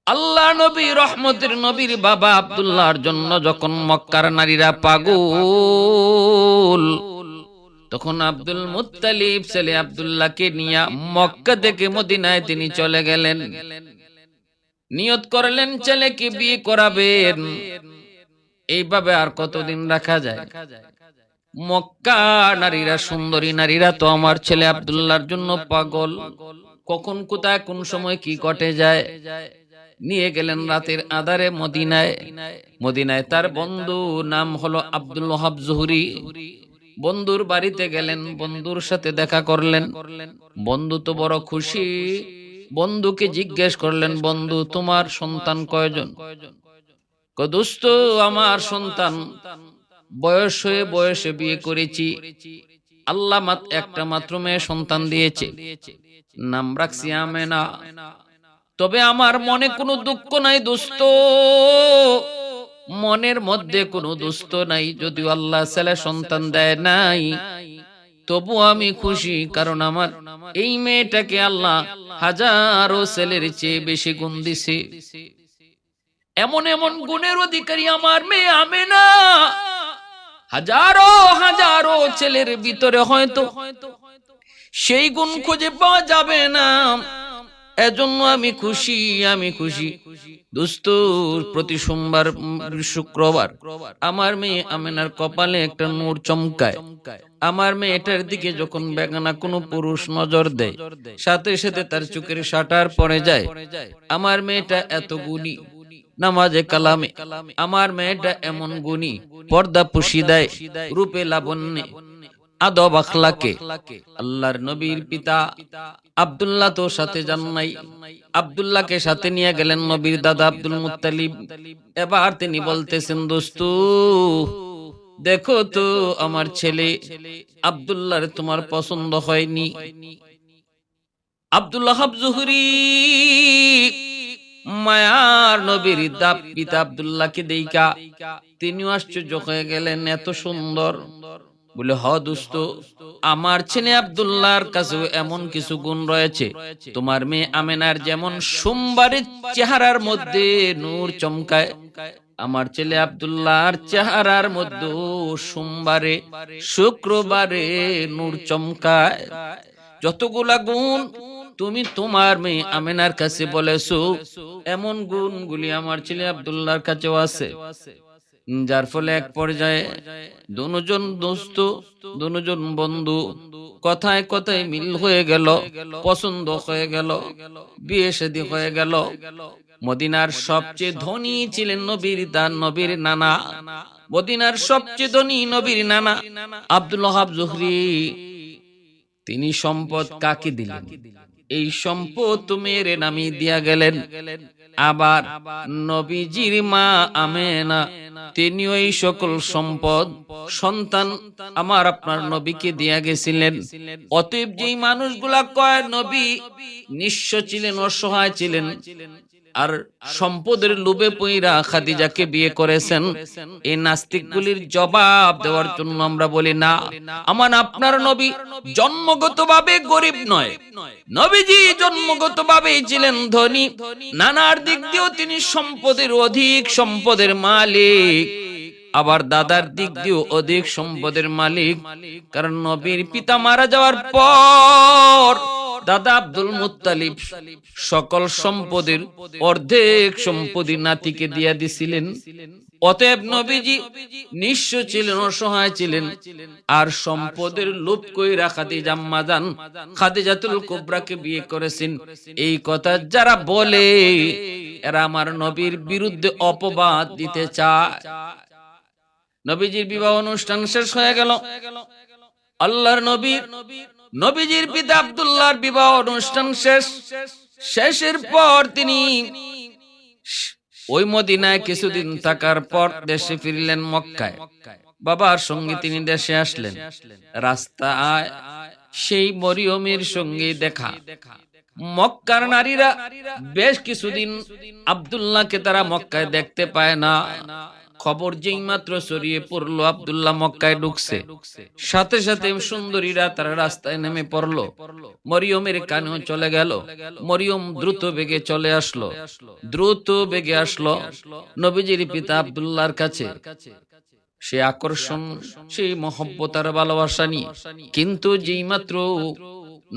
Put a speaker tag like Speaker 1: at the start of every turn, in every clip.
Speaker 1: আল্লাহ নবী রহমতের নবীর বাবা আব্দুল্লাহর জন্য যখন মক্কার নারীরা পাগল, তখন আব্দুল মুত্তালিব ছেলে আব্দুল্লাহকে নিয়ে মক্কা থেকে মদিনায় তিনি চলে গেলেন। নিয়ত করলেন ছেলেকে বিয়ে করাবেন। এইভাবে আর কতদিন রাখা যায়? মক্কা নারীরা, সুন্দরী নারীরা তো আমার ছেলে আব্দুল্লাহর জন্য পাগল। কখন কোথায় কোন সময় কি ঘটে যায়। নিয়ে গেলেন রাতের আধারে মদিনায়। মদিনায় তার বন্ধু, নাম হলো আব্দুল ওয়াহাব জুহরি। বন্ধুর বাড়িতে গেলেন, বন্ধুর সাথে দেখা করলেন। বন্ধু তো বড় খুশি। বন্ধুকে জিজ্ঞেস করলেন, বন্ধু তোমার সন্তান কয়জন? দোস্ত আমার সন্তান বয়স হয়ে বয়সে বিয়ে করেছি, আল্লাহ একটা মাত্র মেয়ে সন্তান দিয়েছে, নাম রাখছি আমেনা। তবে আমার মনে কোনো দুঃখ নাই দোস্ত, মনের মধ্যে কোনো দুঃখ নাই। যদিও আল্লাহ ছেলে সন্তান দেয় নাই, তবু আমি খুশি, কারণ আমার এই মেয়েটাকে আল্লাহ হাজারো ছেলের চেয়ে বেশি গুণ দিছে। এমন এমন গুণের অধিকারী আমার মেয়ে আমেনা। হাজারো হাজারো ছেলের ভিতরে হয়তো সেই গুণ খুঁজে পাওয়া যাবে না। এজন্য আমি খুশি, আমি খুশি দোস্ত। প্রতি সোমবার শুক্রবার আমার মেয়ে আমেনার কপালে একটা নূর চমকায়। আমার মেয়েটার দিকে যখন বেগানা কোনো পুরুষ নজর দেয়, সাথে সাথে তার চোখের শাটার পড়ে যায়। আমার মেয়েটা এত গুণী, নামাজে কালামে আমার মেয়েটা এমন গুণী, পর্দা পুশি দেয়, রূপে লাবণ্যে আদব আখলাকে। আল্লাহর নবীর পিতা আব্দুল্লাহ তো সাথে যান নাই। আব্দুল্লাহকে সাথে নিয়ে গেলেন নবীর দাদা আব্দুল মুত্তালিব। এবার তিনি বলতেছেন, দোস্ত দেখো তো আমার ছেলে আব্দুল্লাহর তোমার পছন্দ হয়নি? আব্দুল ওয়াহাব জুহরি মায়ার নবীর পিতা আব্দুল্লাহকে দেইকা তিনিও আশ্চর্য হয়ে গেলেন, এত সুন্দর। বলে, হ দোস্ত, আমার ছেলে আব্দুল্লাহর কাছে এমন কিছু গুণ রয়েছে, তোমার মেয়ে আমেনার যেমন সোমবারের চেহারার মধ্যে নূর চমকায়, আমার ছেলে আব্দুল্লাহর চেহারার মধ্যে সোমবারে শুক্রবারে নূর চমকায়। যতগুলা গুণ তুমি তোমার মেয়ে আমেনার কাছে বলেছো, এমন গুণগুলি আমার ছেলে আব্দুল্লাহর কাছেও আছে। যার ফলে এক পর্যায়ে দুজন দোস্ত, দুজন বন্ধু কথায় কথায় মিল হয়ে গেল, পছন্দ হয়ে গেল, বিয়ে শাদী হয়ে গেল। মদিনার সবচেয়ে ধনী ছিলেন নবীর নানা। মদিনার সবচেয়ে ধনী নবীর নানা আব্দুল ওয়াহাব জুহরি। তিনি সম্পদ কাকে দিলেন? এই সম্পদ মেয়ের নামে দিয়া গেলেন। আবার নবীজির মা আমেনা তিনি ওই সকল সম্পদ সন্তান আমার আপনার নবীকে দিয়া গেছিলেন। অতএব যেই মানুষগুলা কয় নবী নিঃস্ব ছিলেন, অসহায় ছিলেন, আর সম্পদের লোভে পইরা খাদিজাকে বিয়ে করেছেন, এই নাস্তিকগুলির জবাব দেওয়ার জন্য আমরা বলি না, আমার আপনার নবী জন্মগতভাবে গরিব নয়। নবীজি জন্মগতভাবেই ছিলেন ধনী। নানার দিক দিয়েও তিনি সম্পদের অধিক সম্পদের মালিক, আবার দাদার দিক দিয়েও অধিক সম্পদের মালিক। কারণ নবীর পিতা মারা যাওয়ার পর দাদা আব্দুল মুত্তালিব সকল সম্পদের অর্ধেক সম্পত্তি নাতিকে দিয়া দিছিলেন। অতএব নবীজি নিঃস্ব ছিলেন, অসহায় ছিলেন, আর সম্পদের লোভ কইরা খাদিজা আম্মা জান খাদিজাতুল কুবরাকে বিয়ে করেছেন। এই কথা যারা বলে এরা আমার নবীর বিরুদ্ধে অপবাদ দিতে চায়। নবীজির বিবাহ অনুষ্ঠান শেষ হয়ে গেল। আল্লাহর নবীজির পিতা আব্দুল্লাহর বিবাহ অনুষ্ঠান শেষের পর তিনি ওই মদিনায় কিছুদিন থাকার পর দেশে ফিরলেন মক্কায়। বাবার সঙ্গে তিনি দেশে আসলেন। রাস্তায় সেই মরিয়মের সঙ্গে দেখা। মক্কার নারীরা বেশ কিছুদিন আব্দুল্লাহকে তারা মক্কায় দেখতে পায় না। খবর যেই মাত্র ছড়িয়ে পড়লো আব্দুল্লাহ মক্কায় ঢুকছে, সাথে সাথে সুন্দরীরা তারা রাস্তায় নেমে পড়লো। মরিয়মের কানেও চলে গেল। মরিয়ম দ্রুত বেগে চলে আসলো, দ্রুত বেগে আসলো নবীজির পিতা আব্দুল্লাহর কাছে। সে আকর্ষণ, সেই মহব্বত আর ভালোবাসা নিয়ে। কিন্তু যেই মাত্র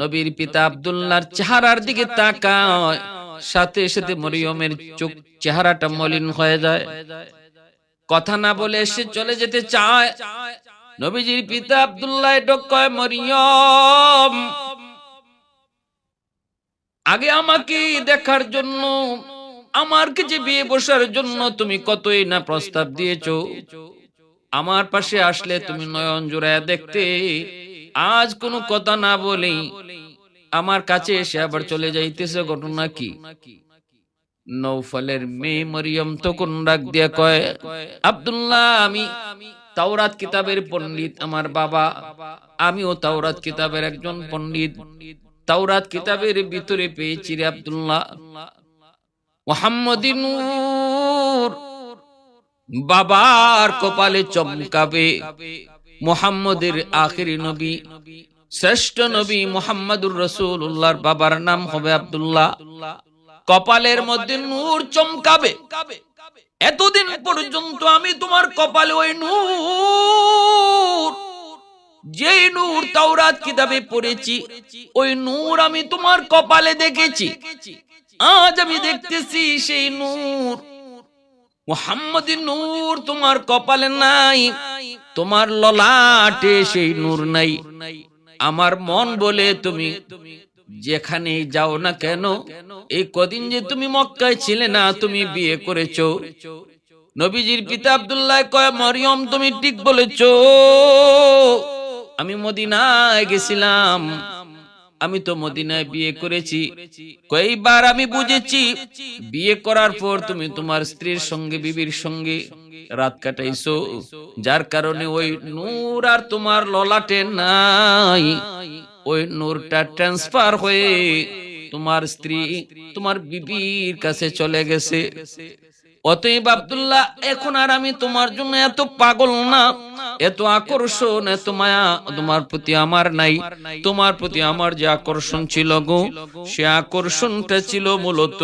Speaker 1: নবীর পিতা আব্দুল্লাহর চেহারার দিকে তাকায়, সাথে সাথে মরিয়মের চোখ চেহারাটা মলিন হয়ে যায়। কথা না বলে সে চলে যেতে চায়। নবীজির পিতা আব্দুল্লাহ ডাক কয়, মরিয়ম, আগে আমাকে দেখার জন্য, আমার কাছে বিয়ে বসার জন্য তুমি কতই না প্রস্তাব দিয়েছো। আমার পাশে আসলে তুমি নয়ন জোড়ায় দেখতে, আজ কোনো কথা না বলেই আমার কাছে এসে আবার চলে যাইতেছে, ঘটনা কি? নৌফলের মেয়ে মরিয়ম তখন ডাক দিয়া কয়, আব্দুল্লাহ, আমি তাওরাত কিতাবের পণ্ডিত, আমার বাবা, আমিও তাওরাত কিতাবের একজন পণ্ডিত। তাওরাত কিতাবের ভিতরে পেয়েছি রে আব্দুল্লাহ, মুহাম্মদী নূর বাবার কপালে চমকাবে। মুহাম্মদের আখিরি নবী, শ্রেষ্ঠ নবী মুহাম্মদুর রাসূলুল্লাহর বাবার নাম হবে আব্দুল্লাহ। কপালের মধ্যে নূর চমকাবে। এতদিন পর্যন্ত আমি তোমার কপালে ওই নূর, যেই নূর তাওরাত কিতাবে পড়েছি, ওই নূর আমি তোমার কপালে দেখেছি। আজ আমি দেখতেছি সেই নূর, মুহাম্মদী নূর তোমার কপালে নাই, তোমার ললাটে সেই নূর নাই। আমার মন বলে তুমি যেখানে যাও না কেন, এই কদিন যে তুমি মক্কায় ছিলে না, তুমি বিয়ে করেছো। নবীজির পিতা আব্দুল্লাহ কয়, মরিয়ম, তুমি ঠিক বলেছো, আমি মদিনায় গেছিলাম, আমি তো মদিনায় বিয়ে করেছি। কয়েকবার আমি বুঝেছি, বিয়ে করার পর তুমি তোমার স্ত্রীর সঙ্গে, বিবির সঙ্গে রাত কাটাইছো, যার কারণে ওই নূর আর তোমার ললাটে নাই। ওই নূরটা ট্রান্সফার হয়ে তোমার স্ত্রী, তোমার বিবির কাছে চলে গেছে। অতএব আব্দুল্লাহ, এখন আর আমি তোমার জন্য এত পাগল না, এত আকর্ষণ, এত মায়া তোমার প্রতি আমার নাই। তোমার প্রতি আমার যে আকর্ষণ ছিল গো, সে আকর্ষণটা ছিল মূলত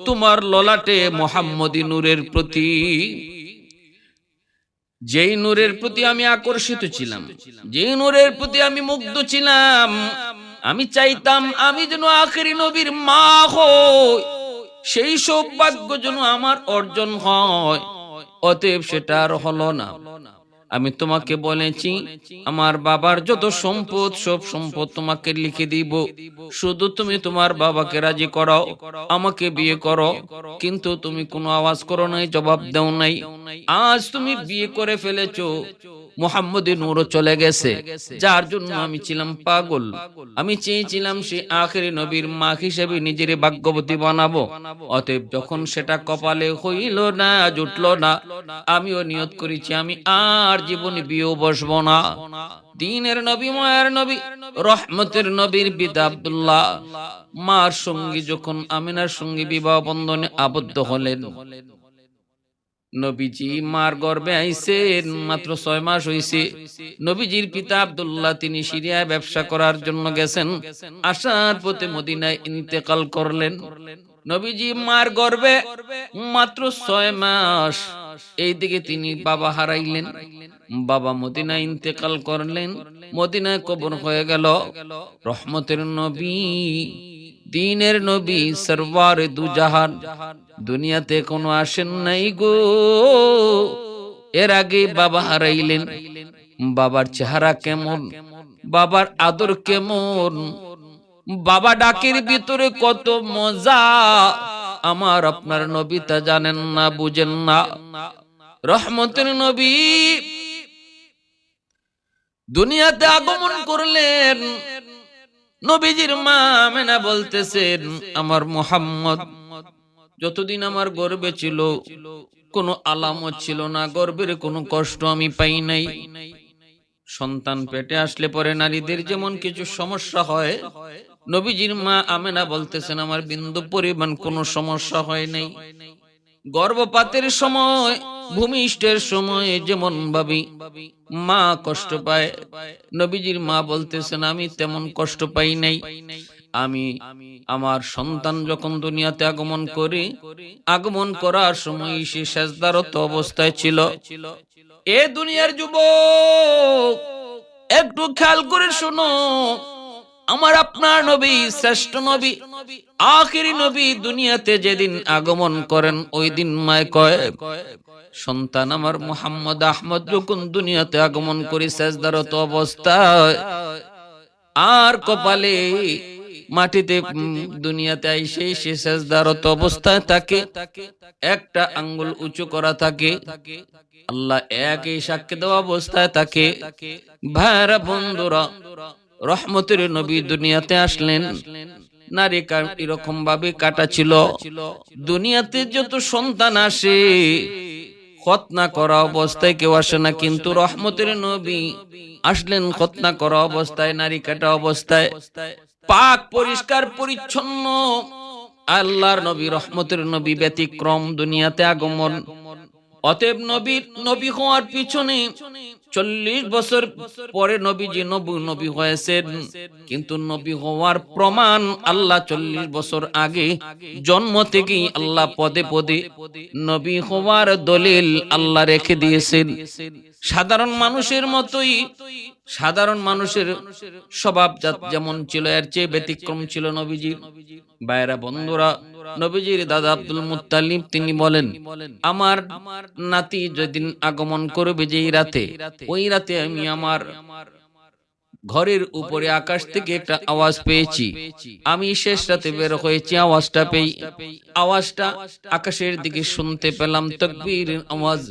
Speaker 1: তোমার ললাটে মুহাম্মদী নূরের প্রতি। যেই নূরের প্রতি আমি আকর্ষিত ছিলাম, যেই নূরের প্রতি আমি মুগ্ধ ছিলাম, আমি চাইতাম আমি যেন আখেরি নবীর মা হই, সেই সৌভাগ্য যেন আমার অর্জন হয়। অতএব সেটা আর হলো না। আমি তোমাকে বলেছি, আমার বাবার যত সম্পদ, সব সম্পদ তোমাকে লিখে দিব, শুধু তুমি তোমার বাবাকে রাজি করাও, আমাকে বিয়ে করো। কিন্তু তুমি কোনো আওয়াজ করো নাই, জবাব দাও নাই। আজ তুমি বিয়ে করে ফেলেছো, মুহাম্মদী নূরও চলে গেছে, যার জন্য আমি ছিলাম পাগল। আমি চেয়েছিলাম সে আখেরি নবীর মা হিসেবে নিজের ভাগ্যবতী বানাবো। অতএব যখন সেটা কপালে হইল না, জুটলো না, আমিও নিয়ত করেছি আমি আর জীবনে বিয়ে বসবো না। দ্বীনের নবী, মায়ের নবী, রহমতের নবীর পিতা আব্দুল্লাহ মার সঙ্গে যখন আমিনার সঙ্গে বিবাহ বন্ধনে আবদ্ধ হলেন, নবীজি মার গর্ভে আইছেন, মাত্র 6 মাস হইছে। নবীজির পিতা আব্দুল্লাহ তিনি সিরিয়ায় ব্যবসা করার জন্য গেছেন, আসার পথে মদিনায় ইন্তেকাল করলেন। নবীজি মার গর্ভে মাত্র 6 মাস, এইদিকে তিনি বাবা হারাইলেন। বাবা মদিনায় ইন্তেকাল করলেন, মদিনায় কবর হয়ে গেল। রহমতের নবী, দ্বীনের নবী, সরওয়ারে দু জাহান দুনিয়াতে কোনো আসেন নাই গো। এর আগে বাবা হারাইলেন। বাবার চেহারা কেমন, বাবার আদর কেমন, বাবা ডাকের ভিতরে কত মজা, আমার আপনার নবী তা জানেন না, বুঝেন না। রহমতের নবী দুনিয়াতে আগমন করলেন। নবীজির মা আমেনা বলতেছেন, আমার মুহাম্মদ যতদিন আমার গর্ভে ছিল কোনো আলামত ছিল না, গর্ভের কোনো কষ্ট আমি পাই নাই। সন্তান পেটে আসলে পরে নারীদের যেমন কিছু সমস্যা হয়, নবীজির মা আমেনা বলতেছেন আমার বিন্দু পরিমাণ কোনো সমস্যা হয় নাই। গর্ভপাতের সময় ভূমিষ্ঠের সময় যেমন ভাবে মা কষ্ট পায়, নবীজির মা বলতেছেন আমি তেমন কষ্ট পাই নাই। আমি আমার সন্তান যখন দুনিয়াতে আগমন করার সময় সে সেজদারত অবস্থায় ছিল। এ দুনিয়ার যুবক, একটু খেয়াল করে শোনো, আমার আপনার নবী, শ্রেষ্ঠ নবী, আখিরি নবী দুনিয়াতে যেদিন আগমন করেন ওই দিন মায় কয়, সন্তান আমার মুহাম্মদ আহমদ যখন দুনিয়াতে আগমন করে সেজদারত অবস্থায় আর কপালে মাটিতে দুনিয়াতে আইসে সে সেজদারত অবস্থায় থাকে, একটা আঙ্গুল উঁচু করা থাকে, আল্লাহ একই সাক্ষ্য দেওয়া অবস্থায় থাকে। ভাইরা বন্ধুরা, রহমতের নবী দুনিয়াতে আসলেন, নারী এরকম ভাবে কাটা ছিল। দুনিয়াতে যত সন্তান আসে খতনা করা অবস্থায় কেউ আসে না, কিন্তু রহমতের নবী আসলেন খতনা করা অবস্থায়, নারী কাটা অবস্থায়, পাক পরিষ্কার পরিচ্ছন্ন। আল্লাহর নবী, রহমতের নবী ব্যতিক্রম দুনিয়াতে আগমন। অতএব নবী হওয়ার পিছনে 40 বছর পরে নবীজি নবী হয়েছেন, কিন্তু নবী হওয়ার প্রমাণ আল্লাহ 40 বছর আগে জন্ম থেকেই আল্লাহ পদে পদে নবী হওয়ার দলিল আল্লাহ রেখে দিয়েছেন। সাধারণ মানুষের মতোই, সাধারণ মানুষের স্বভাব যেমন ছিল এর চেয়ে ব্যতিক্রম ছিল নবীজির। ভাইরা বন্ধুরা, নবীজির দাদা আব্দুল মুত্তালিব তিনি বলেন, আমার নাতি যেদিন আগমন করবে যেই রাতে, ওই রাতে আমি আমার ঘরের উপরে আকাশ থেকে একটা আওয়াজ পেয়েছি। আমি শেষ রাতে বের হয়েছি, আওয়াজটা আকাশের দিকে শুনতে পেলাম, তাকবীরের আওয়াজ,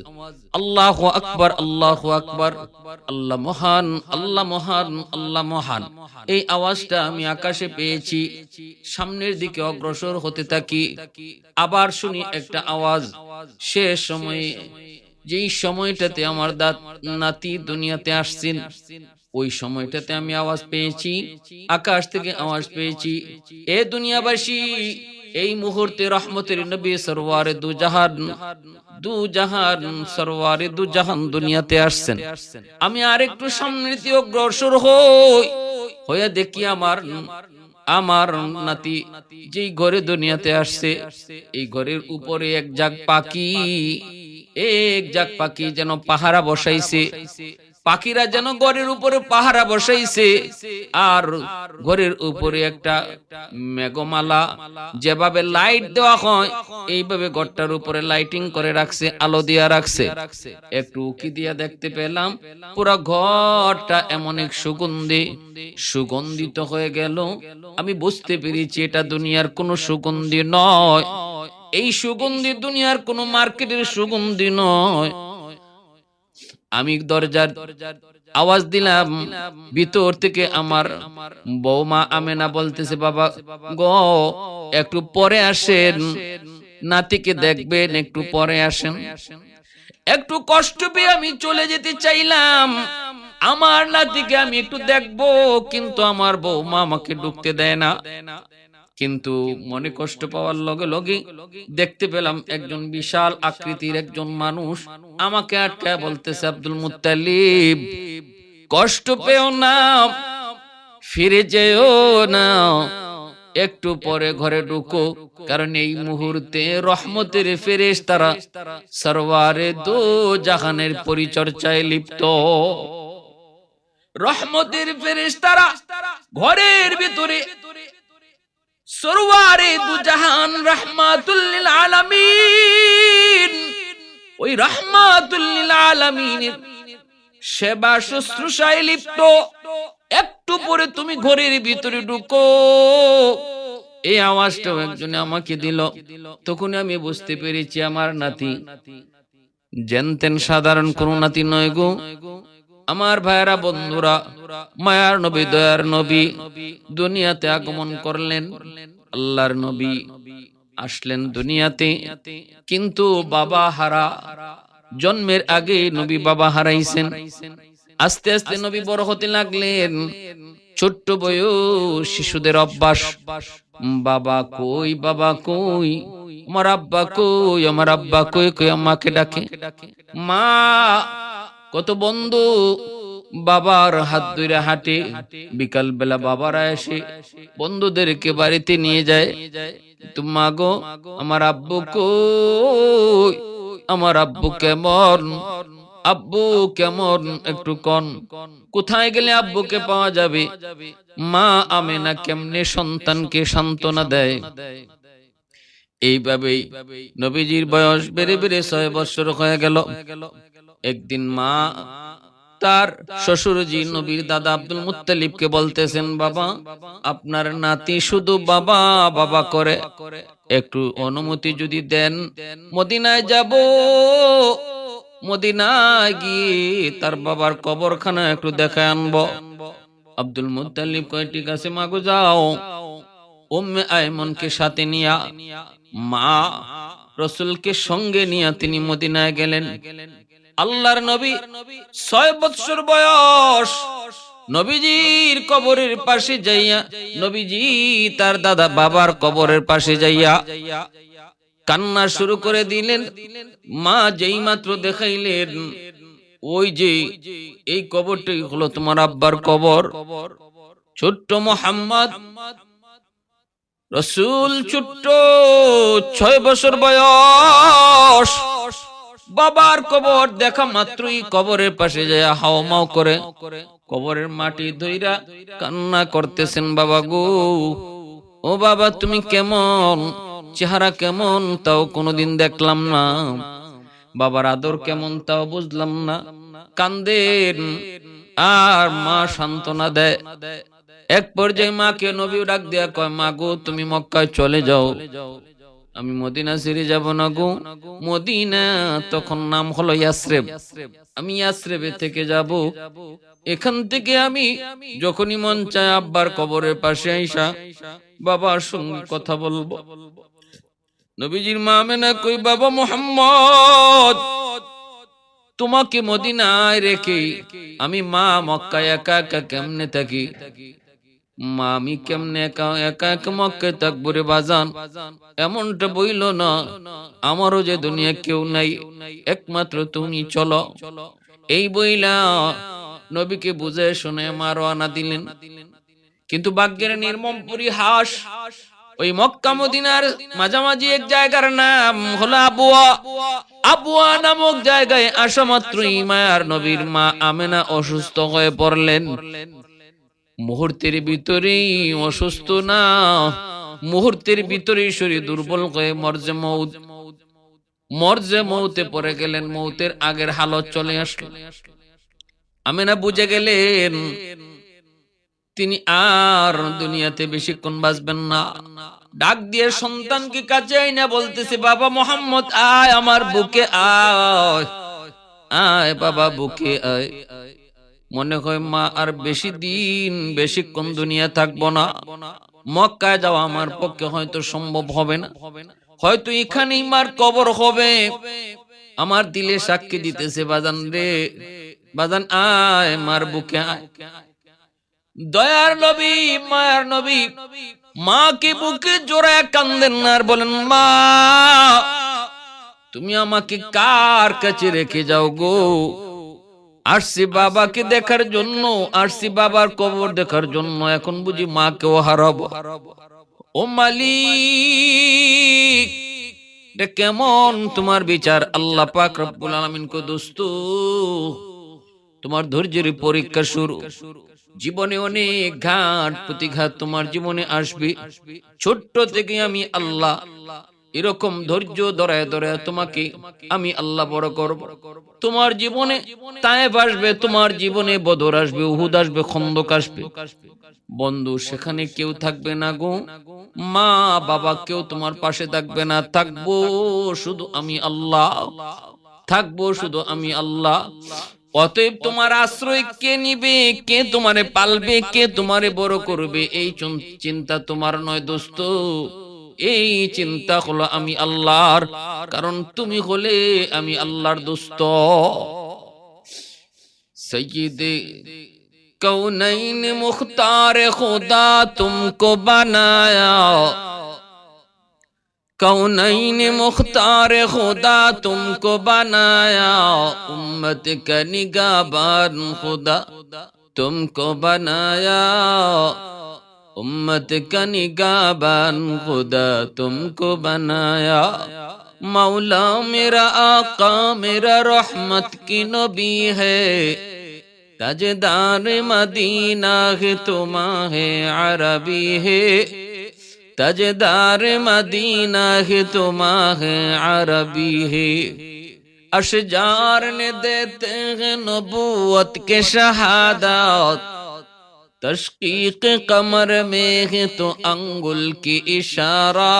Speaker 1: আল্লাহু আকবার, আল্লাহু আকবার, আল্লাহ মহান, আল্লাহ মহান, আল্লাহ মহান। এই আওয়াজটা আমি আকাশে পেয়েছি। সামনের দিকে অগ্রসর হতে থাকি, আবার শুনি একটা আওয়াজ। শেষ সময়ে, যেই সময়টাতে আমার নাতি দুনিয়াতে আসছেন, ওই সময়টাতে আমি আওয়াজ পেয়েছি, আকাশ থেকে আওয়াজ পেয়েছি, এ দুনিয়াবাসী, এই মুহূর্তে রহমতের নবী সরওয়ারে দু জাহান সরওয়ারে দু জাহান দুনিয়াতে আসছেন। আমি আরেকটু সামনের দিকে অগ্রসর হয়ে দেখি আমার নাতি যেই ঘরে দুনিয়াতে আসছে, এই ঘরের উপরে এক জাগ পাখি যেন পাহারা বসাইছে। পাখিরা যেন ঘরের উপরে পাহারা বসাইছে, আর ঘরের উপরে একটা মেঘমালা, যেভাবে লাইট দেওয়া হয় এইভাবে ঘরটার উপরে লাইটিং করে রাখছে, আলো দিয়া রাখছে। একটু উকি দিয়া দেখতে পেলাম পুরো ঘরটা এমন এক সুগন্ধিত হয়ে গেল। আমি বুঝতে পেরেছি এটা দুনিয়ার কোনো সুগন্ধি নয়, এই সুগন্ধি দুনিয়ার কোনো মার্কেটের সুগন্ধি নয়। আমি দরজার আওয়াজ দিলাম, ভিতর থেকে আমার বৌমা আমেনা বলতেছে, বাবা গো একটু পরে আসেন, নাতিকে দেখবেন, একটু পরে আসেন। একটু কষ্ট পেয়ে আমি চলে যেতে চাইলাম, আমার নাতিকে আমি একটু দেখবো, কিন্তু আমার বৌমা আমাকে ঢুকতে দেয় না। কিন্তু মনে কষ্ট পাওয়ার লগে লগে দেখতে পেলাম একজন বিশাল আকৃতির একজন মানুষ আমাকে আটকায় বলতেছে, আব্দুল মুত্তালিব কষ্ট পেও না, ফিরে যেও না, একটু পরে ঘরে ঢুকো, কারণ এই মুহূর্তে রহমতের ফেরেশতারা সরওয়ারে দো জাহানের পরিচর্যায় লিপ্ত। রহমতের ফেরেশতারা ঘরের ভিতরে সরওয়ারে দু জাহান রাহমাতুল লিল আলামিন, ওই রাহমাতুল লিল আলামিনের সেবা শুশ্রূষায় লিপ্ত। একটু পরে তুমি ঘরের ভিতরে ঢুকো, এই আওয়াজটা একজনে আমাকে দিল। তখন আমি বুঝতে পেরেছি আমার নাতি জেনতেন সাধারণ কোন নাতি নয় গো। আমার ভাইরা বন্ধুরা, মায়ার নবী, দয়ার নবী দুনিয়াতে আগমন করলেন। আল্লাহর নবী আসলেন দুনিয়াতে, কিন্তু বাবা হারা, জন্মের আগে নবী বাবা হারাইছেন। আস্তে আস্তে নবী বড় হতে লাগলেন। ছোট্ট বয়স শিশুদের অভ্যাস, বাবা কই, বাবা কই, আমার আব্বা কই, আমার আব্বা কই কই আম্মাকে ডাকে। মা কত বন্ধু বাবার হাত ধরে হাঁটে, বিকাল বেলা বাবারা এসে বন্ধুদেরকে বাড়িতে নিয়ে যায়। তো মা গো আমার আব্বু কই, আমার আব্বু কেমন, আব্বু কেমন একটু কন, কোথায় গেলে আব্বুকে পাওয়া যাবে। মা আমেনা কেমনে সন্তানকে সান্ত্বনা দেয়। এইভাবেই নবীজির বয়স বেড়ে বেড়ে 6 বছর হয়ে গেল। একদিন মা তার শ্বশুরজি নবীর দাদা আব্দুল মুত্তালিবকে বলতেছেন, বাবা আপনার নাতি শুধু বাবা বাবা করে, একটু অনুমতি যদি দেন মদিনায় যাব, মদিনায় গিয়ে তার বাবার কবরখানা একটু দেখে আনবো। আব্দুল মুত্তালিব কয় ঠিক আছে মাগো যাও। উম্মে আয়মনকে সাথে নিয়া মা রাসূলকে সঙ্গে নিয়ে তিনি মদিনায় গেলেন। আল্লাহর নবী 6 বছর বয়স, নবীজির কবরের পাশে যাইয়া, নবীজি তার দাদা বাবার কবরের পাশে যাইয়া কান্না শুরু করে দিলেন। মা যেই মাত্র দেখাইলেন ওই যে এই কবরটাই হলো তোমার আব্বার কবর। ছোট্ট মোহাম্মদ রাসূল, ছোট্ট 6 বছর বয়স, বাবার কবর দেখা মাত্রই কবরের পাশে যায় হাওমাও করে কবরের মাটি ধইরা কান্না করতেছেন, বাবা গো ও বাবা তুমি কেমন, চেহারা কেমন তাও কোনোদিন দেখলাম না, বাবার আদর কেমন তাও বুঝলাম না। কান্দেন আর মা সান্ত্বনা দেয়। এক পর্যায়ে মাকে নবী ডাক দেয়া কয়, মা গো তুমি মক্কায় চলে যাও, আমি মদিনা ছেড়ে যাব না গো। মদিনা তখন নাম হলো ইয়াসরিব, আমি ইয়াসরিবে থেকে যাব। এখান থেকে আমি যখনই মন চায় আব্বার কবরের পাশে আইসা বাবার সঙ্গে কথা বলবো। নবীজির মা আমেনা কই, বাবা মুহাম্মদ তোমাকে মদিনায় রেখে আমি মা মক্কায় একা একা কেমনে থাকি, মা আমি কেমনে একা একা মক্কায় থাকবো রে বাজান, এমনটা বইল না, আমারও যে দুনিয়া কেউ নাই, একমাত্র তুমি চলো। এই বইলা নবীকে বুঝে শুনে মা রওনা দিলেন। কিন্তু ভাগ্যের নির্মম পরিহাস, ওই মক্কা মদিনার মাঝামাঝি এক জায়গার নাম হলো আবুয়া। আবুয়া নামক জায়গায় আসা মাত্রই মায়ার নবীর মা আমেনা অসুস্থ হয়ে পড়লেন। মুহূর্তের ভিতরেই অসুস্থ না, মুহূর্তের ভিতরেই শরীর দুর্বল হয়ে মরজে মৌতে পড়ে গেলেন। মৌতের আগের হালত চলে আসলো। আমেনা বুঝে গেলেন তিনি আর দুনিয়াতে বেশিক্ষণ বাঁচবেন না। ডাক দিয়ে সন্তানকে কাছে আইনা বলতেছে, বাবা মোহাম্মদ আয় আমার বুকে আয়, আয় বাবা বুকে আয়। মনে হয় মা আর বেশি দিন বেশিক্ষণ দুনিয়া থাকবো না, মক্কায় যাওয়া আমার পক্ষে হয়তো সম্ভব হবে না, হয়তো এখানেই মার কবর হবে। আমার দিলে সাক্ষী দিতেছে, বাজান রে বাজান আয় মার বুকে আয়। দয়ার নবী মায়ার নবী মাকে বুকে জোড়ায় কান্দেন আর বলেন, মা তুমি আমাকে কার কাছে রেখে যাও গো, আসছি বাবাকে দেখার জন্য, আসছি বাবার কবর দেখার জন্য, এখন বুঝি মাকেও হারাবো। ও মালিক কেমন তোমার বিচার। আল্লাহ পাক রব্বুল আলামিন কো দোস্ত তোমার ধৈর্যের পরীক্ষা শুরু। জীবনে অনেক ঘাট প্রতিঘাত তোমার জীবনে আসবে। ছোট্ট থেকে আমি আল্লাহ এরকম ধৈর্য ধরায় ধরায় তোমাকে আমি আল্লাহ বড় করব। তোমার জীবনে তায়েফ আসবে, তোমার জীবনে বদর আসবে, উহুদ আসবে, খন্দক আসবে। বন্ধু সেখানে কেউ থাকবে না গো, মা বাবা কেউ তোমার পাশে থাকবে না, থাকবো শুধু আমি আল্লাহ, থাকবো শুধু আমি আল্লাহ। অতএব তোমার আশ্রয় কে নিবে, কে তোমারে পালবে, কে তোমারে বড় করবে, এই চিন্তা তোমার নয় দোস্ত, এই চিন্তা হলো আমি আল্লাহর, কারণ তুমি হলে আমি আল্লাহর দোস্ত। সৈয়দে কৌনৈন মুখতার খুদা তুমকো বানায়া, कौनैन मुख्तार खुदा तुमको बनाया, उम्मत का निगाहबान खुदा तुमको बनाया, उम्मत का निगाहबान खुदा तुमको बनाया। मौला मेरा आका मेरा रहमत की नबी है, ताजदार मदीना है तुम्हारे अरबी है, ताजदार मदीना है तुम्हारे अरबी है। अशजार ने देते हैं नबूवत के शहादत, तशकीक कमर में है तो अंगुल की इशारा,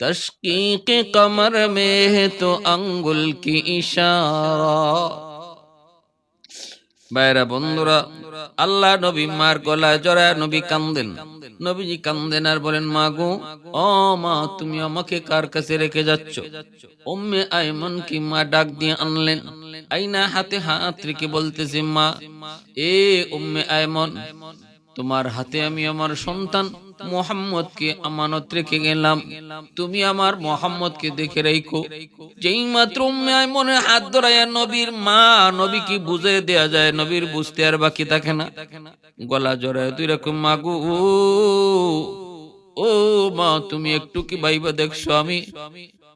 Speaker 1: तशकीक कमर में है तो अंगुल की इशारा। বাইরা বন্ধুরা, আল্লাহ নবী মার গলায় জড়ায় নবী কান্দেন। নবীজি কান্দেন আর বলেন, মা গো, ও মা, তুমি আমাকে কার কাছে রেখে যাচ্ছ? উম্মে আইমন কি মা ডাক দিয়ে আনলেন, আইনা হাতে হাত রেখে বলতেছে, মা, এ উম্মে আইমন, তোমার হাতে আমি আমার সন্তান মুহাম্মদকে আমানত রেখে গেলাম, তুমি আমার মুহাম্মদকে দেখে রাখো। যেই মাত্র উম্মে আইমনের হাত ধরায়া নবীর মা, নবী কি বুঝে দেয়া যায়, নবীর বুঝতে আর বাকি থাকে না। গলা জড়ায় তুই রকম, মাগু, ও মা, তুমি একটু কি ভাইবা দেখছো আমি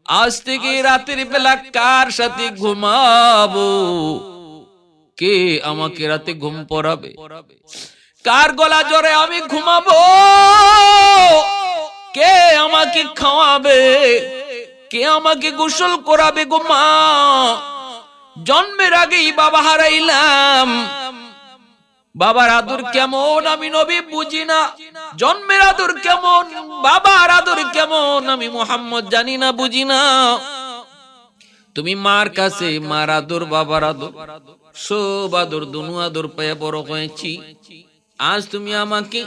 Speaker 1: আজ থেকে রাতের বেলা কার সাথে ঘুমাবো? কে আমাকে রাতে ঘুম পড়াবে? কার গলা জড়ে আমি ঘুমাবো? কে আমাকে খাওয়াবে? কে আমাকে গোসল করাবে গো মা? জন্মের আগেই বাবা হারাইলাম, বাবার আদর কেমন আমি নবী বুঝি না। জন্মের আদর কেমন, বাবার আদর কেমন আমি মুহাম্মদ জানি না, বুঝি না। তুমি মার কাছে মার আদর, বাবার আদর, সব আদর, দুনু আদর পেয়ে বড় হয়েছি। আজ তুমি আমাকে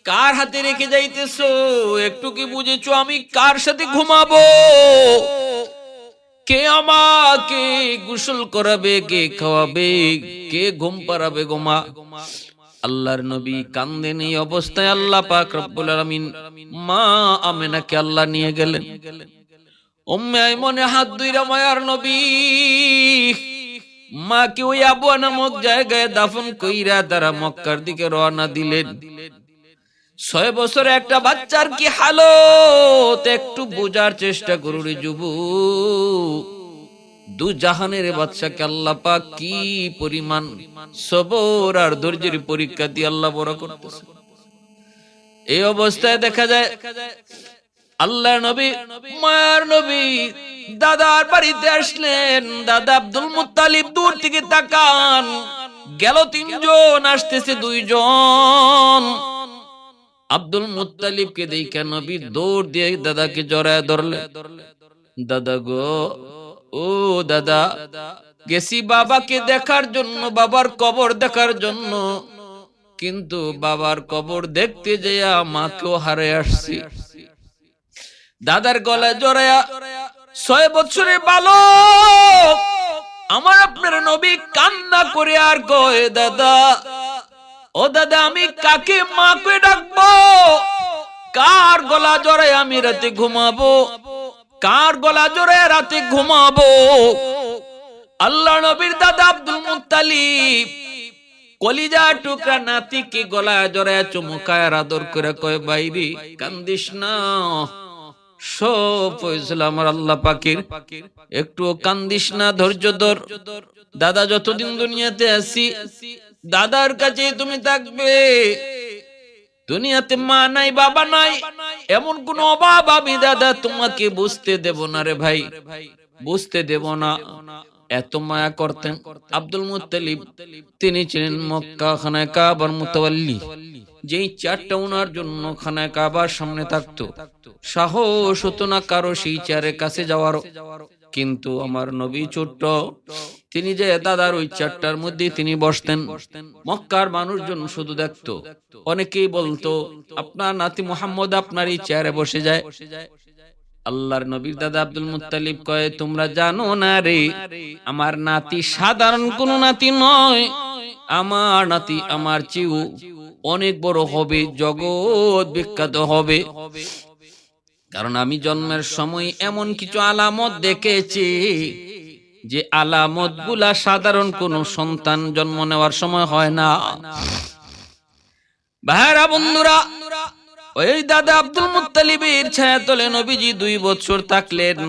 Speaker 1: কার হাতে রেখে যাইতেছো? একটু কি বুঝেছো আমি কার সাথে ঘুমাবো? কে আমাকে গোসল করাবে, কে খাওয়াবে, কে ঘুম পাড়াবে গো মা? আল্লাহর নবী কান্দেন। এই অবস্থায় আল্লাহ পাক রব্বুল আলামিন মা আমেনাকে আল্লাহ নিয়ে গেলেন। উম্মে আইমনে হাত ধইরা মায়ার নবী মাকে ওই আবওয়া নামক জায়গায় দাফন কইরা তারা মক্কার দিকে রওনা দিলেন। 6 বছরের একটা বাচ্চার কি হালত একটু বোঝার চেষ্টা করুন রে যুবক। দু জাহানের বাদশাকে আল্লাহ পাক কি পরিমাণ সবর আর ধৈর্যের পরীক্ষা দিয়ে আল্লাহ বড় করতেছে। এই অবস্থায় দেখা যায় আল্লাহর নবী মায়ার নবী দাদার বাড়িতে আসলেন। দাদা আব্দুল মুত্তালিব দূর থেকে তাকান, গেল 3 জন, আসতেছে 2 জন। আব্দুল মুত্তালিবকে দেখে নবী দৌড় দিয়ে দাদাকে জড়ায় ধরলেন। দাদা গো, ও দাদা, গেছি বাবাকে দেখার জন্য, বাবার কবর দেখার জন্য, কিন্তু বাবার কবর দেখতে যেয়া মাকেও হারে আসছি। দাদার গলায় জড়ায়া 6 বছরের বালক আমার আপনার নবী কান্না করে আর কয়, দাদা, ও দাদা, আমি কাকে মা কয়ে ডাকবো? কার গলা জড়ায় আমি রাতে ঘুমাবো? কার গলা জড়ায় রাতে ঘুমাবো? আল্লাহ নবীর দাদা আব্দুল মুত্তালিব কলিজা টুকরা নাতিকে গলা জড়ায় চুমুকায় আদর করে কয়, বাইরে কান্দিস না, সব ফয়সালা আমার আল্লাহ পাকের, একটু কান্দিস না, ধৈর্য ধর। দাদা যতদিন দুনিয়াতে আছি দাদার কাছে তুমি থাকবে। দুনিয়াতে মা নাই, বাবা নাই, এমন কোন অভাব আমি দাদা তোমাকে বুঝতে দেব না রে ভাই, বুঝতে দেব না। এত মায়া করতেন আব্দুল মুত্তালিব। তিনি ছিলেন মক্কা খানায় কাবার মুতাওয়াল্লি। যেই 4টা ওনার জন্য খানায় কাবার সামনে থাকতো, সাহস হতো না কারো সেই চেয়ারের কাছে যাওয়ার। কিন্তু আমার নবী ছোট্ট, তিনি যে দাদার ওই 4টার মধ্যে তিনি বসতেন। মক্কার মানুষজন শুধু দেখতো। অনেকেই বলতো, আপনার নাতি মুহাম্মদ আপনার এই চেয়ারে বসে যায়। আল্লাহর নবীর দাদা আব্দুল মুত্তালিব কয়, তোমরা জানো না রে, আমার নাতি সাধারণ কোন নাতি নয়। আমার নাতি আমার চেয়েও অনেক বড় হবে, জগৎ বিখ্যাত হবে। কারণ আমি জন্মের সময় এমন কিছু আলামত দেখেছি যে আলামত গুলা সাধারণ কোন সন্তান জন্ম নেওয়ার সময় হয় না। ভাইরা বন্ধুরা, ওই দাদা আব্দুল মুত্তালিবের ছায়াতলে নবীজি 2 বছর থাকলেন।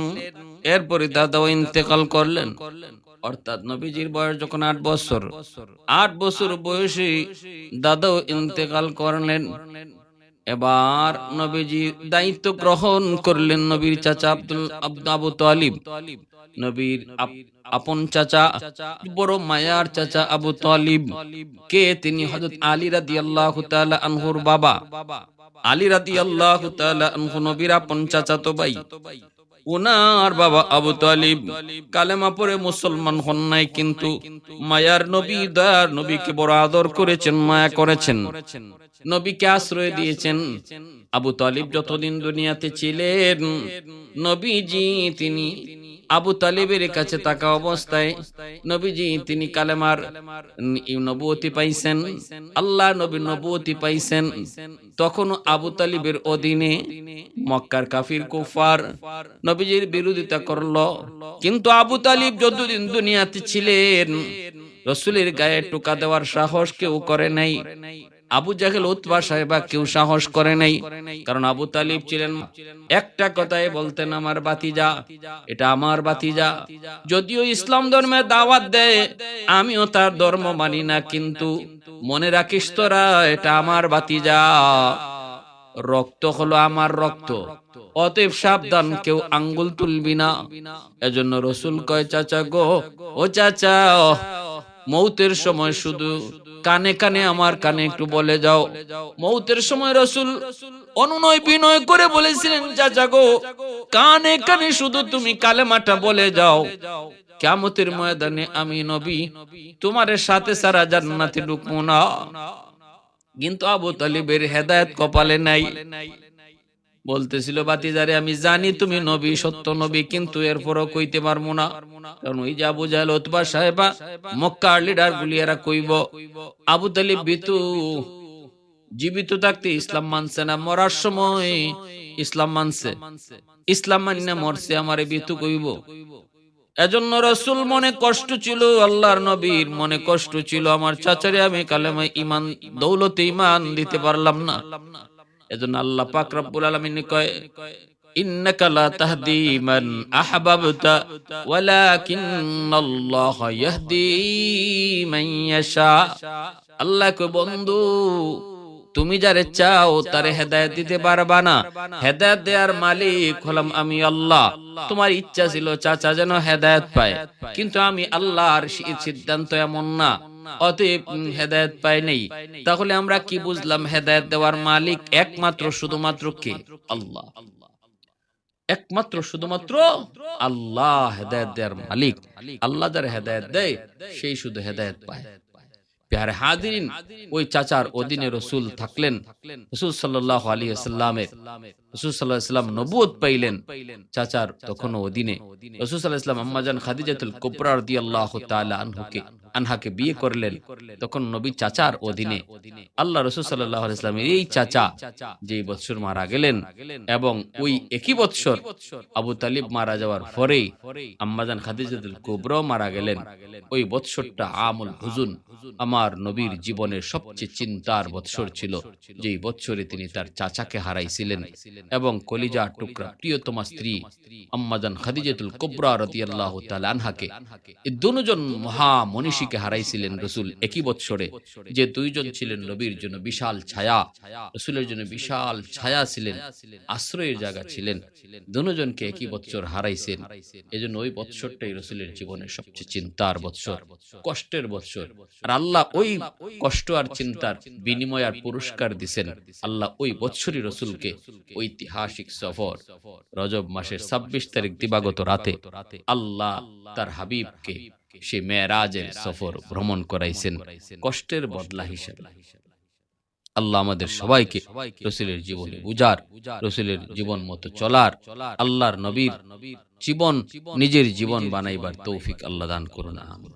Speaker 1: এরপরে দাদাও ইন্তেকাল করলেন। অর্থাৎ নবীজির বয়স যখন 8 বছর, 8 বছর বয়সে দাদাও ইন্তেকাল করলেন। এবার নবীজি দায়িত্ব গ্রহণ করলেন নবীর চাচা আবু তালিব, নবীর আপন চাচা, বড় মায়ার চাচা আবু তালিব কে তিনি হযরত আলী রাদিয়াল্লাহু তাআলা আনহুর বাবা। আলী রাদিয়াল্লাহু তাআলা আনহু নবীর আপন চাচাতো ভাই। ওনার বাবা আবু তালিব কালেমা পড়ে মুসলমান হন নাই, কিন্তু মায়ার নবী, দয়ার নবীকে বড় আদর করেছেন, মায়া করেছেন, নবীকে আশ্রয় দিয়েছেন। আবু তালিব যতদিন দুনিয়াতে ছিলেন, নবীজি তিনি আবু তালিবের কাছে থাকা অবস্থায় নবীজি তিনি কালেমার নবুয়তি পাইছেন, আল্লাহ নবী নবুয়তি পাইছেন। তখন আবু তালিবের অধীনে মক্কার কাফির কুফার নবীজির বিরোধিতা করলো, কিন্তু আবু তালিব যতদিন দুনিয়াতে ছিলেন রাসূলের গায়ে টোকা দেওয়ার সাহস কেউ করে নাই। আবু জাহেল, উতবা, সাহেবা কেউ সাহস করে নাই। কারণ আবু তালিব ছিলেন একটা কথাই বলতেন, আমার ভাতিজা, এটা আমার ভাতিজা। যদিও ইসলাম ধর্মে দাওয়াত দেয়, আমিও তার ধর্ম মানি না, কিন্তু মনে রাখিস তোরা, এটা আমার ভাতিজা, রক্ত হলো আমার রক্ত, অতএব সাবধান, কেউ আঙ্গুল তুলবি না। এজন্য রাসূল কয়, চাচা গো, ও চাচা, মৌতের সময় শুধু কানে কানে আমার কানে একটু বলে যাও। মৌতের সময় রাসূল অনুনয় বিনয় করে বলেছিলেন, চাচা গো, কানে কানে শুধু তুমি কালেমাটা বলে যাও, কিয়ামতের ময়দানে আমি নবী তোমার সাথে সারা জান্নাতে ঢুকবো না। কিন্তু আবু তালিবের হেদায়েত কপালে নাই। বলতেছিল, ভাতিজারে, আমি জানি তুমি নবী, সত্য নবী, কিন্তু এরপরও কইতে পারবো না। কারণ ওই যে আবু জাহেল, উতবা, সাহেবা, মক্কার লিডার গুলি এরা কইব আবু তালিব বিতু জীবিত থাকতে ইসলাম মানছে না, মরার সময় ইসলাম মানছে, ইসলাম মানি না মরছে, আমারে বিতু কইব। এজন্য রাসূল মনে কষ্ট ছিল, আল্লাহর নবীর মনে কষ্ট ছিল, আমার চাচারে আমি কালেমা ঈমান দৌলতে ঈমান দিতে পারলাম না। এজন্য আল্লাহ পাক রব্বুল আলামিন কয়, ইন্নাকা লা তাহদি মান আহবাবতা ওয়ালাকিন্নাল্লাহা ইয়াহদি মান ইয়াশা। আল্লাহ কয়, বন্ধু, তুমি যারে চাও তারে হেদায়েত দিতে পারবা না, হেদায়েত দেওয়ার মালিক হলাম আমি আল্লাহ। তোমার ইচ্ছা ছিল চাচা যেন হেদায়েত পায়, কিন্তু আমি আল্লাহর সিদ্ধান্ত এমন না, অতএব হেদায়েত পায় নাই। তাহলে আমরা কি বুঝলাম? হেদায়েত দেওয়ার মালিক একমাত্র শুধুমাত্র কে? আল্লাহ। একমাত্র শুধুমাত্র আল্লাহ হেদায়েত দেওয়ার মালিক। আল্লাহ যার হেদায়েত দেয় সেই শুধু হেদায়েত পায়। প্যারে হাজিরিন, ওই চাচার অধীনে রাসূল থাকলেন। রাসূল সাল্লাল্লাহু আলাইহি ওয়াসাল্লামের রাসূল সাল্লাল্লাহু আলাইহি ওয়াসাল্লাম নবুয়ত পাইলেন চাচার তখনও অধীনে। রাসূল সাল্লাল্লাহু আলাইহি ওয়াসাল্লাম আম্মা জান খাদিজাতুল কুবরা রাদিয়াল্লাহু তাআলা আনহাকে বিয়ে করলেন, তখন নবী চাচার অধীনে। আল্লাহ রাসূল সাল্লাল্লাহু আলাইহি ওয়াসাল্লামের এই চাচা যেই বছর মারা গেলেন, এবং ওই একই বছর আবু তালিব মারা যাওয়ার পরেই আম্মা জান খাদিজাতুল কুবরা মারা গেলেন। ওই বছরটা আমুল হুজুন, আমার নবীর জীবনের সবচেয়ে চিন্তার বৎসর ছিল, যেই বৎসরে তিনি তার চাচাকে হারাইছিলেন এবং কলিজার টুকরা প্রিয়তমা স্ত্রী আম্মা জান খাদিজাতুল কুবরা রাদিয়াল্লাহু তাআলা আনহাকে, এই দুজন মহা মনীষীকে হারাইছিলেন রাসূল একই বৎসরে। যে দুইজন ছিলেন নবীর জন্য বিশাল ছায়া, রাসূলের জন্য বিশাল ছায়া ছিলেন, আশ্রয়ের জায়গা ছিলেন, দুজনকে একই বৎসর হারাইছেন। এজন্য ওই বৎসরটাই রাসূলের জীবনের সবচেয়ে চিন্তার বৎসর, কষ্টের বৎসর। আর আল্লাহ ওই কষ্ট আর চিন্তার বিনিময় আর পুরস্কার দিছেন। আল্লাহ ওই বৎসরই রাসূলকে ঐতিহাসিক সফর রজব মাসের 26 তারিখ দিবাগত রাতে আল্লাহ তার হাবিবকে সে মেরাজের সফর ভ্রমণ করাইছেন কষ্টের বদলা হিসেবে। আল্লাহ আমাদের সবাইকে রাসূলের জীবনে বুঝার, রাসূলের জীবন মতো চলার, আল্লাহর নবীর জীবন নিজের জীবন বানাইবার তৌফিক আল্লাহ দান করুন। আমিন।